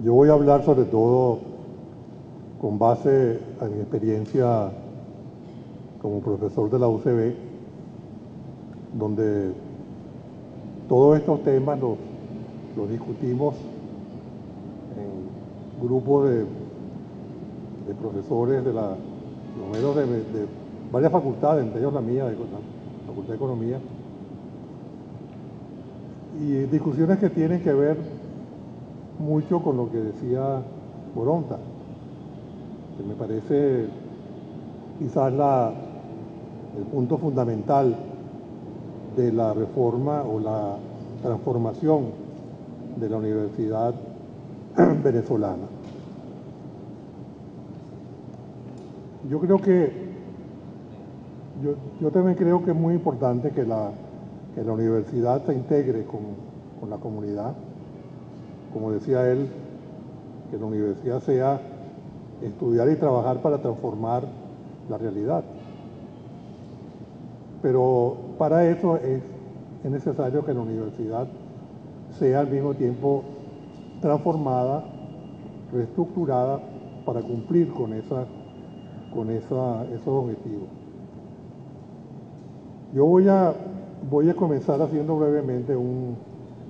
Yo voy a hablar sobre todo con base en mi experiencia como profesor de la UCB, donde todos estos temas los discutimos en grupos de profesores de los menos de varias facultades, entre ellos la mía, de la Facultad de Economía, y discusiones que tienen que ver mucho con lo que decía Moronta, que me parece quizás el punto fundamental de la reforma o la transformación de la universidad venezolana. Yo creo que, yo también creo que es muy importante que la universidad se integre con la comunidad. Como decía él, que la universidad sea estudiar y trabajar para transformar la realidad. Pero para eso es necesario que la universidad sea al mismo tiempo transformada, reestructurada para cumplir con esos objetivos. Yo voy a comenzar haciendo brevemente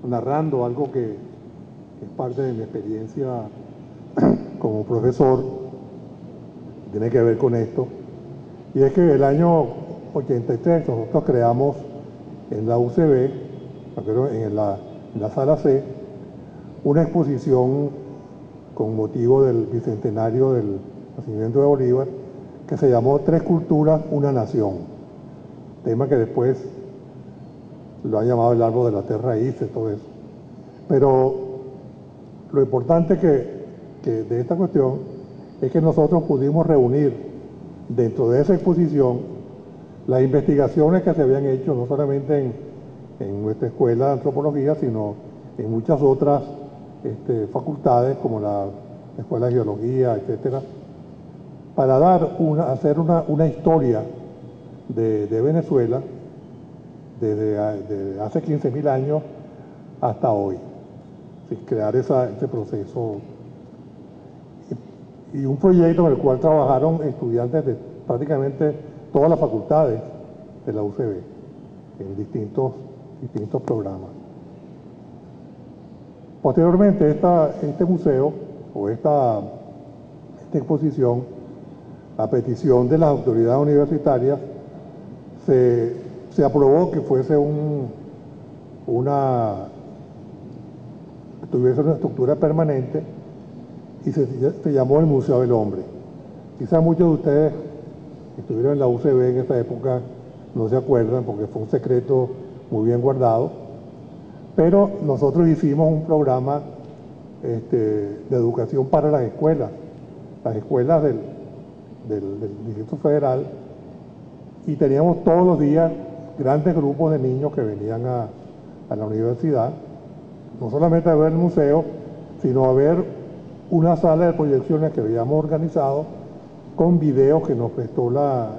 narrando algo que es parte de mi experiencia como profesor, tiene que ver con esto, y es que el año 83 nosotros creamos en la UCB, en la sala C, una exposición con motivo del bicentenario del nacimiento de Bolívar, que se llamó Tres Culturas, una Nación, tema que después lo han llamado el árbol de las tres raíces, todo eso. Pero lo importante de esta cuestión es que nosotros pudimos reunir dentro de esa exposición las investigaciones que se habían hecho no solamente en nuestra escuela de antropología, sino en muchas otras facultades como la Escuela de Geología, etcétera, para hacer una historia de Venezuela desde hace 15.000 años hasta hoy, crear ese proceso. Y un proyecto en el cual trabajaron estudiantes de prácticamente todas las facultades de la UCB en distintos programas. Posteriormente, este museo o esta exposición, a petición de las autoridades universitarias, se aprobó que tuviese una estructura permanente y se llamó el Museo del Hombre. Quizás muchos de ustedes que estuvieron en la UCB en esa época no se acuerdan porque fue un secreto muy bien guardado, pero nosotros hicimos un programa de educación para las escuelas del Distrito Federal, y teníamos todos los días grandes grupos de niños que venían a la universidad, no solamente a ver el museo, sino a ver una sala de proyecciones que habíamos organizado con videos que nos prestó la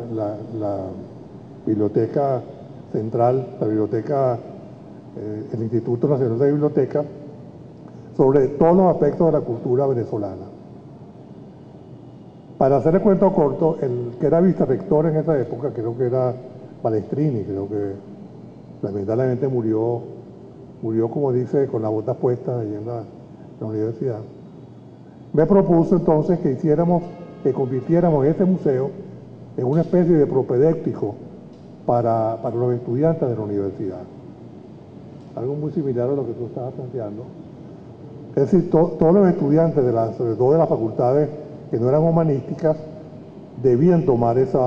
Biblioteca Central, el Instituto Nacional de Biblioteca, sobre todos los aspectos de la cultura venezolana. Para hacer el cuento corto, el que era vicerrector en esa época, creo que era Balestrini, creo que lamentablemente murió, como dice, con las botas puestas ahí en la universidad. Me propuso entonces que convirtiéramos ese museo en una especie de propedéutico para los estudiantes de la universidad. Algo muy similar a lo que tú estabas planteando. Es decir, todos los estudiantes, sobre todo de las facultades que no eran humanísticas, debían tomar ese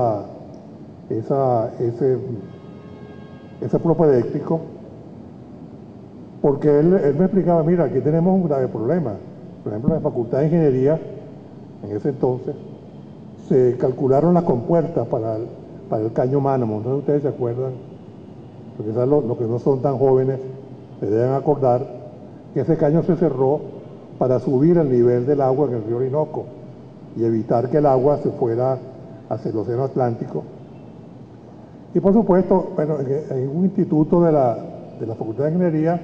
propedéutico, porque él me explicaba, mira, aquí tenemos un grave problema. Por ejemplo, en la Facultad de Ingeniería, en ese entonces, se calcularon las compuertas para el Caño Mánamo. Entonces ustedes se acuerdan, porque quizás los que no son tan jóvenes se deben acordar que ese caño se cerró para subir el nivel del agua en el río Orinoco y evitar que el agua se fuera hacia el Océano Atlántico. Y por supuesto, bueno, en un instituto de la Facultad de Ingeniería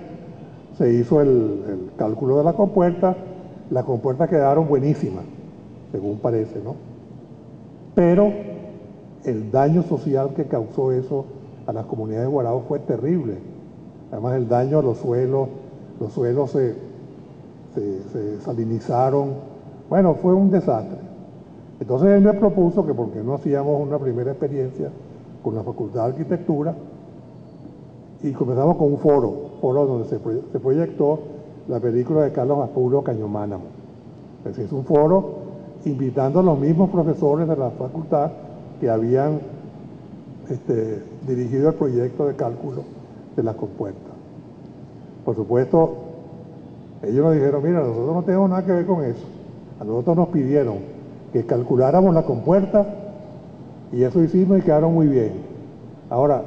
se hizo el cálculo de la compuerta Las compuertas quedaron buenísimas, según parece, ¿no? Pero el daño social que causó eso a las comunidades de Guarao fue terrible. Además, el daño a los suelos se salinizaron. Bueno, fue un desastre. Entonces él me propuso que por qué no hacíamos una primera experiencia con la Facultad de Arquitectura, y comenzamos con un foro donde se proyectó la película de Carlos Apuro, Cañománamo. Es decir, es un foro invitando a los mismos profesores de la facultad que habían dirigido el proyecto de cálculo de las compuertas. Por supuesto, ellos nos dijeron, mira, nosotros no tenemos nada que ver con eso. A nosotros nos pidieron que calculáramos la compuerta y eso hicimos y quedaron muy bien. Ahora,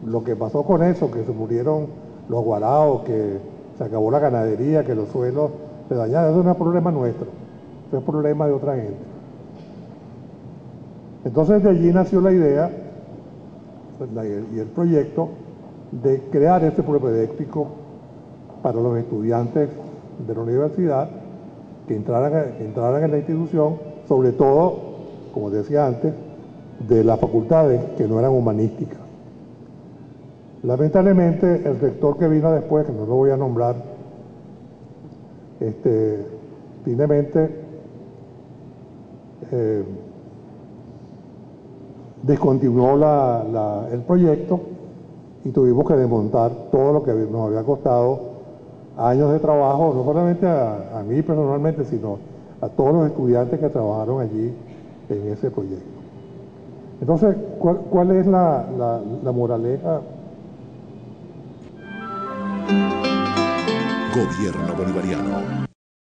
lo que pasó con eso, que se murieron los guaraos, que se acabó la ganadería, que los suelos se dañaron, eso no es problema nuestro, eso es problema de otra gente. Entonces de allí nació la idea y el proyecto de crear este propedéutico para los estudiantes de la universidad que entraran en la institución, sobre todo, como decía antes, de las facultades que no eran humanísticas. Lamentablemente, el rector que vino después, que no lo voy a nombrar, finalmente descontinuó el proyecto y tuvimos que desmontar todo lo que nos había costado años de trabajo, no solamente a mí personalmente, sino a todos los estudiantes que trabajaron allí en ese proyecto. Entonces, ¿cuál es la moraleja? Gobierno Bolivariano.